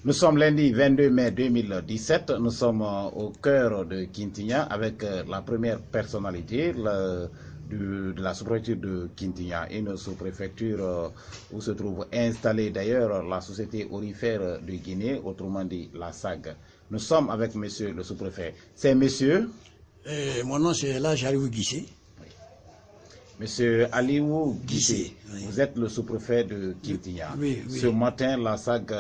Nous sommes lundi 22 mai 2017, nous sommes au cœur de Kintinya avec la première personnalité de la sous-préfecture de Kintinya, une sous-préfecture où se trouve installée d'ailleurs la société aurifère de Guinée, autrement dit la SAG. Nous sommes avec monsieur le sous-préfet. C'est monsieur Mon nom c'est Aliou Guissé. Monsieur Aliou Guissé, oui. Vous êtes le sous-préfet de Kintinya. Oui, oui. Ce matin, la SAG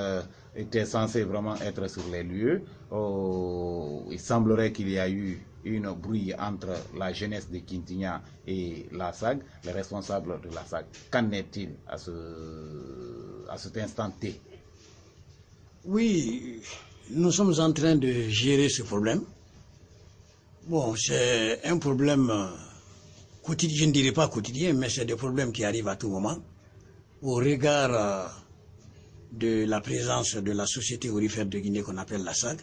était censée vraiment être sur les lieux. Il semblerait qu'il y a eu une brouille entre la jeunesse de Kintinya et la SAG, les responsables de la SAG. Qu'en est-il à cet instant T? Oui, nous sommes en train de gérer ce problème. Bon, c'est un problème quotidien, je ne dirais pas quotidien, mais c'est des problèmes qui arrivent à tout moment. Au regard de la présence de la société aurifère de Guinée qu'on appelle la SAG,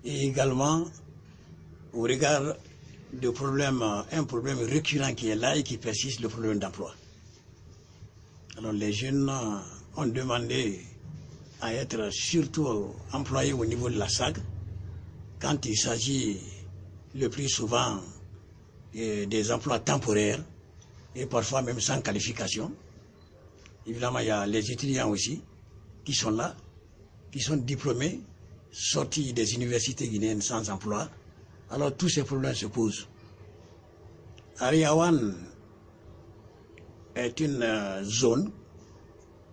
et également au regard de un problème récurrent qui est là et qui persiste, le problème d'emploi. Alors les jeunes ont demandé à être surtout employés au niveau de la SAG quand il s'agit le plus souvent des emplois temporaires et parfois même sans qualification. Évidemment, il y a les étudiants aussi qui sont là, qui sont diplômés, sortis des universités guinéennes sans emploi. Alors tous ces problèmes se posent. Ariawan est une zone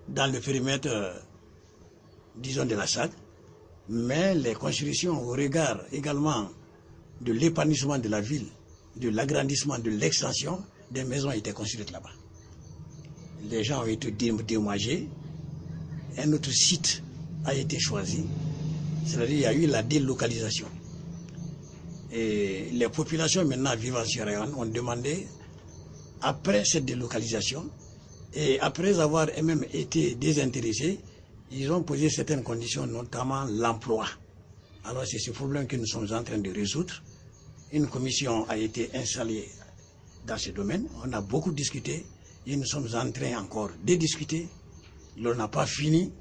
dans le périmètre, disons, de la SAG, mais les constructions au regard également de l'épanouissement de la ville, de l'agrandissement, de l'extension des maisons ont été construites là-bas. Les gens ont été dédommagés. Un autre site a été choisi, c'est-à-dire qu'il y a eu la délocalisation. Et les populations maintenant vivant sur Ariawan ont demandé, après cette délocalisation, et après avoir eux-mêmes été désintéressés, ils ont posé certaines conditions, notamment l'emploi. Alors c'est ce problème que nous sommes en train de résoudre. Une commission a été installée dans ce domaine. On a beaucoup discuté et nous sommes en train encore de discuter. On n'a pas fini.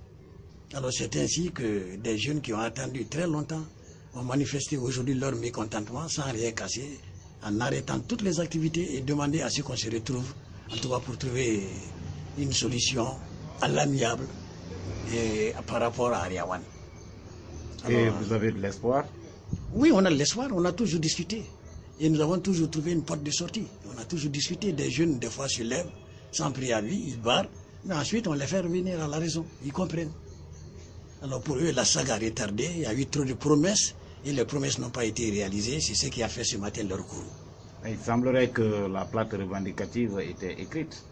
Alors c'est ainsi que des jeunes qui ont attendu très longtemps ont manifesté aujourd'hui leur mécontentement sans rien casser, en arrêtant toutes les activités et demandé à ce qu'on se retrouve, en tout cas pour trouver une solution à l'amiable par rapport à Ariawan. Et vous avez de l'espoir? Oui, on a de l'espoir, on a toujours discuté. Et nous avons toujours trouvé une porte de sortie. On a toujours discuté, des jeunes, des fois, se lèvent, sans préavis, ils barrent, mais ensuite on les fait revenir à la raison, ils comprennent. Alors pour eux, la saga a retardé, il y a eu trop de promesses, et les promesses n'ont pas été réalisées, c'est ce qui a fait ce matin leur cours. Il semblerait que la plainte revendicative était écrite.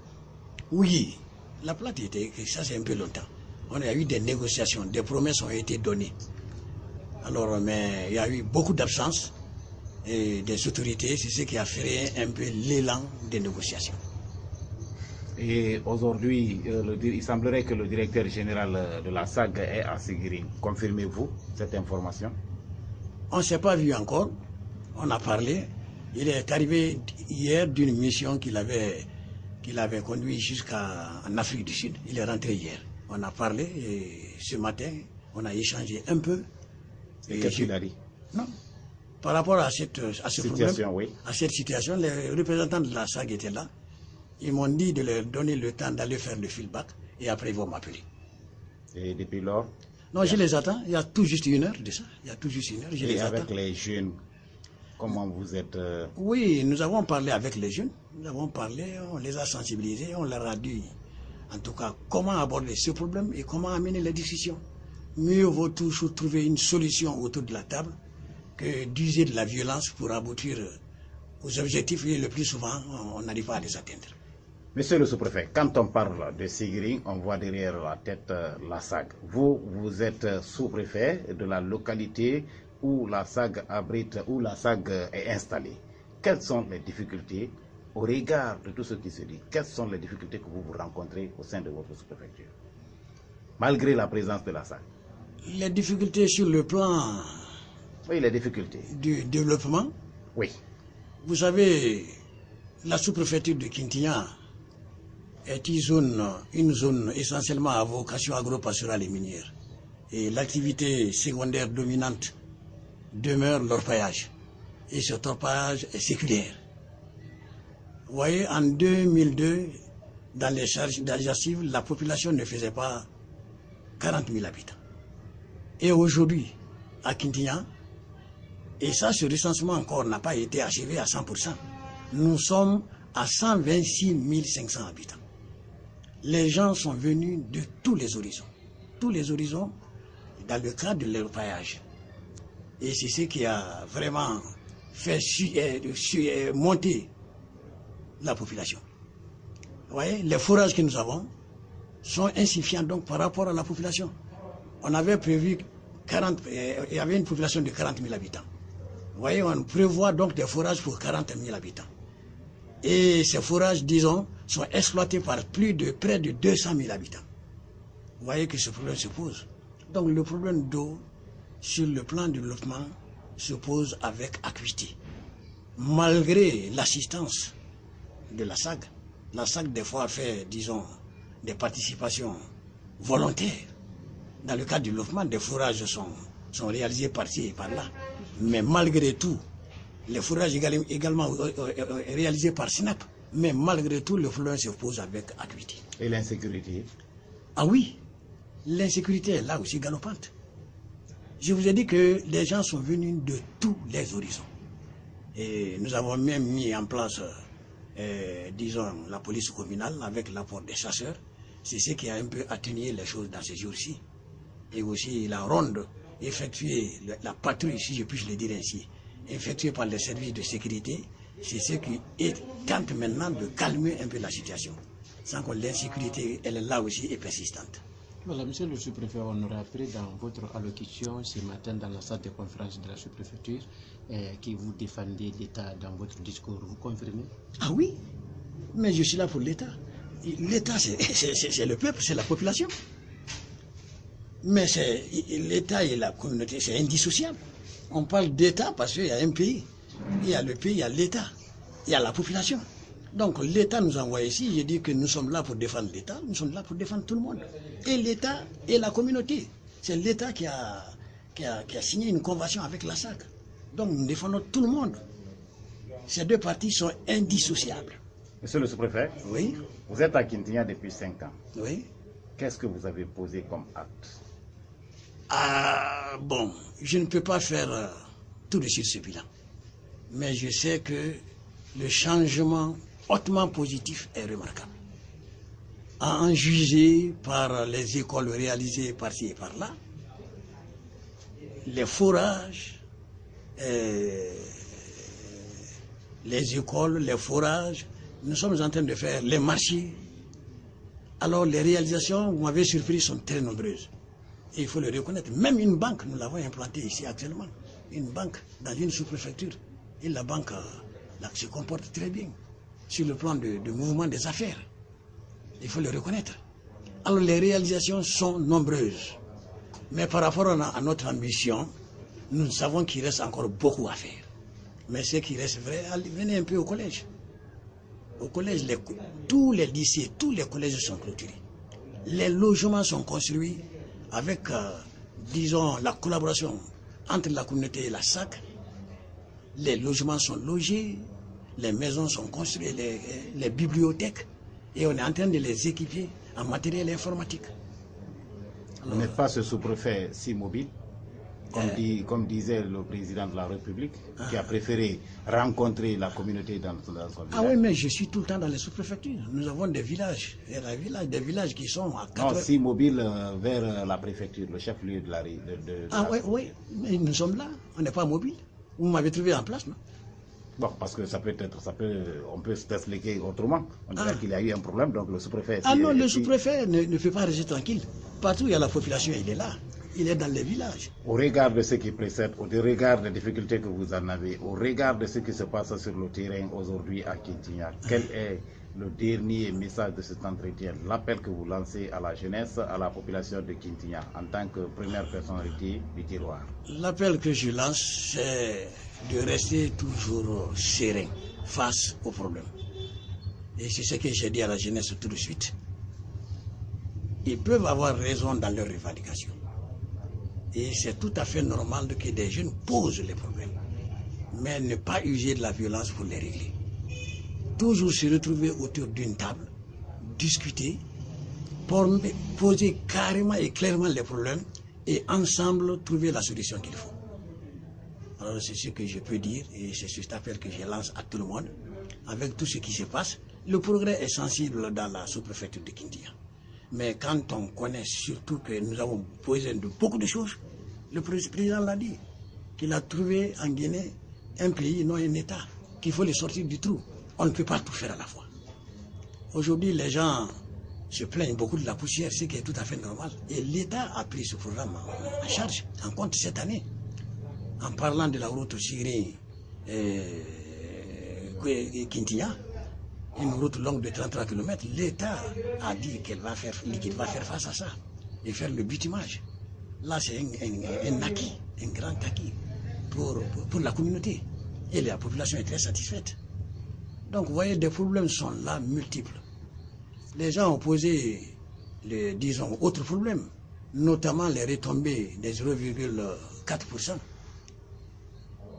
Oui, la plainte était écrite, ça c'est un peu longtemps. On a eu des négociations, des promesses ont été données. Alors, mais il y a eu beaucoup d'absence des autorités, c'est ce qui a fait un peu l'élan des négociations. Et aujourd'hui, il semblerait que le directeur général de la SAG est à Seguiri. Confirmez-vous cette information? On ne s'est pas vu encore, on a parlé. Il est arrivé hier d'une mission qu'il avait conduit jusqu'en Afrique du Sud. Il est rentré hier. On a parlé et ce matin, on a échangé un peu. Et qu'est-ce qu'il a dit? Non. Par rapport à ce problème, oui. à cette situation, les représentants de la SAG étaient là. Ils m'ont dit de leur donner le temps d'aller faire le feedback et après ils vont m'appeler. Et depuis lors? Non, je les attends. Il y a tout juste une heure de ça. Il y a tout juste une heure. Je les avec attends. les jeunes, comment vous êtes Oui, nous avons parlé avec les jeunes. Nous avons parlé, on les a sensibilisés, on leur a dit, en tout cas, comment aborder ce problème et comment amener les discussions. Mieux vaut toujours trouver une solution autour de la table que d'user de la violence pour aboutir aux objectifs et le plus souvent, on n'arrive pas à les atteindre. Monsieur le sous-préfet, quand on parle de Seguiri, on voit derrière la tête la SAG. Vous êtes sous-préfet de la localité où la SAG abrite, où la SAG est installée. Quelles sont les difficultés, au regard de tout ce qui se dit, quelles sont les difficultés que vous rencontrez au sein de votre sous-préfecture, malgré la présence de la SAG? Les difficultés sur le plan Oui, les difficultés du développement. Oui. Vous savez, la sous-préfecture de Kintinya est une zone essentiellement à vocation agro-pastorale et minière. Et l'activité secondaire dominante demeure l'orpaillage. Et cet orpaillage est séculaire. Vous voyez, en 2002, dans les charges d'Ajaccives, la population ne faisait pas 40 000 habitants. Et aujourd'hui, à Kintinya, et ça, ce recensement encore n'a pas été achevé à 100%, nous sommes à 126 500 habitants. Les gens sont venus de tous les horizons, dans le cadre de l'orpaillage. Et c'est ce qui a vraiment fait monter la population. Vous voyez, les forages que nous avons sont insuffisants donc par rapport à la population. On avait prévu il y avait une population de 40 000 habitants. Vous voyez, on prévoit donc des forages pour 40 000 habitants. Et ces forages, disons, sont exploités par près de 200 000 habitants. Vous voyez que ce problème se pose. Donc le problème d'eau, sur le plan du développement, se pose avec acuité. Malgré l'assistance de la SAG des fois fait, disons, des participations volontaires. Dans le cadre du développement, des forages sont réalisés par-ci et par-là. Mais malgré tout, les forages également réalisés par SNAP, mais malgré tout, le problème se pose avec acuité. Et l'insécurité? Ah oui, l'insécurité est là aussi galopante. Je vous ai dit que les gens sont venus de tous les horizons. Et nous avons même mis en place, disons, la police communale avec l'apport des chasseurs. C'est ce qui a un peu atténué les choses dans ces jours-ci. Et aussi la ronde effectuée, la patrouille, si je puis le dire ainsi, effectuée par les services de sécurité, c'est ce qui tente maintenant de calmer un peu la situation. Sans que l'insécurité, elle est là aussi et persistante. Voilà, monsieur le sous-préfet, on aurait appris dans votre allocution ce matin dans la salle de conférence de la sous-préfecture que vous défendez l'État dans votre discours. Vous confirmez? Ah oui, mais je suis là pour l'État. L'État, c'est le peuple, c'est la population. Mais l'État et la communauté, c'est indissociable. On parle d'État parce qu'il y a un pays. Il y a le pays, il y a l'État, il y a la population. Donc l'État nous envoie ici, je dis que nous sommes là pour défendre l'État, nous sommes là pour défendre tout le monde. Et l'État et la communauté. C'est l'État qui a signé une convention avec la SAC. Donc nous défendons tout le monde. Ces deux parties sont indissociables. Monsieur le sous-préfet, oui. Vous êtes à Kintinya depuis 5 ans. Oui. Qu'est-ce que vous avez posé comme acte? Ah, bon, je ne peux pas faire tout de suite ce bilan. Mais je sais que le changement hautement positif est remarquable. À en juger par les écoles réalisées par-ci et par-là, les forages, les écoles, les forages, nous sommes en train de faire les marchés. Alors les réalisations, vous m'avez surpris, sont très nombreuses. Et il faut le reconnaître. Même une banque, nous l'avons implantée ici actuellement. Une banque dans une sous-préfecture. Et la banque là, se comporte très bien sur le plan de mouvement des affaires. Il faut le reconnaître. Alors les réalisations sont nombreuses. Mais par rapport à notre ambition, nous savons qu'il reste encore beaucoup à faire. Mais ce qui reste vrai, venez un peu au collège. Au collège, tous les lycées, tous les collèges sont clôturés. Les logements sont construits avec, disons, la collaboration entre la communauté et la SAC. Les logements sont logés, les maisons sont construites, les bibliothèques, et on est en train de les équiper en matériel informatique. Vous n'êtes pas ce sous-préfet si mobile, comme disait le président de la République, qui a préféré rencontrer la communauté dans son village. Ah oui, mais je suis tout le temps dans les sous-préfectures. Nous avons des villages, des villages qui sont à 80... Non, si mobile vers la préfecture, le chef-lieu de la... oui, mais nous sommes là, on n'est pas mobile. Vous m'avez trouvé en place, non? Bon, parce que on peut s'expliquer autrement. On dirait qu'il y a eu un problème, donc le sous-préfet... Ah non, le sous-préfet ne peut pas rester tranquille. Partout où il y a la population, il est là. Il est dans les villages. Au regard de ce qui précède, au regard des difficultés que vous en avez, au regard de ce qui se passe sur le terrain aujourd'hui à Kintinya, quel est le dernier message de cet entretien, l'appel que vous lancez à la jeunesse, à la population de Kintinya, en tant que première personnalité du terroir? L'appel que je lance, c'est de rester toujours serein face aux problèmes. Et c'est ce que j'ai dit à la jeunesse tout de suite. Ils peuvent avoir raison dans leurs revendications. Et c'est tout à fait normal que des jeunes posent les problèmes, mais ne pas user de la violence pour les régler. Toujours se retrouver autour d'une table, discuter, poser carrément et clairement les problèmes et ensemble trouver la solution qu'il faut. Alors c'est ce que je peux dire et c'est cet appel que je lance à tout le monde. Avec tout ce qui se passe, le progrès est sensible dans la sous-préfecture de Kindia. Mais quand on connaît surtout que nous avons besoin de beaucoup de choses, le président l'a dit, qu'il a trouvé en Guinée un pays, non un État, qu'il faut les sortir du trou. On ne peut pas tout faire à la fois. Aujourd'hui, les gens se plaignent beaucoup de la poussière, ce qui est tout à fait normal. Et l'État a pris ce programme en charge, en compte cette année. En parlant de la route Syrie-Kintia, une route longue de 33 km, l'État a dit qu'il va faire face à ça et faire le bitumage. Là, c'est un acquis, un grand acquis pour la communauté. Et la population est très satisfaite. Donc, vous voyez, des problèmes sont là, multiples. Les gens ont posé, disons, autres problèmes, notamment les retombées des 0,4%.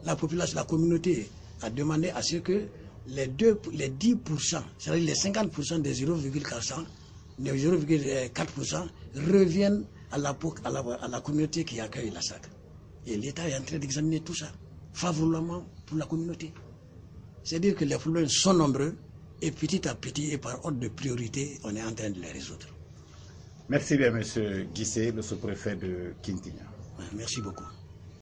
La population, la communauté a demandé à ce que les 10%, c'est-à-dire les 50% des 0,4% reviennent à la communauté qui accueille la SAG. Et l'État est en train d'examiner tout ça, favorablement pour la communauté. C'est-à-dire que les problèmes sont nombreux et petit à petit et par ordre de priorité, on est en train de les résoudre. Merci bien, M. Guissé, le sous-préfet de Kintinia. Merci beaucoup.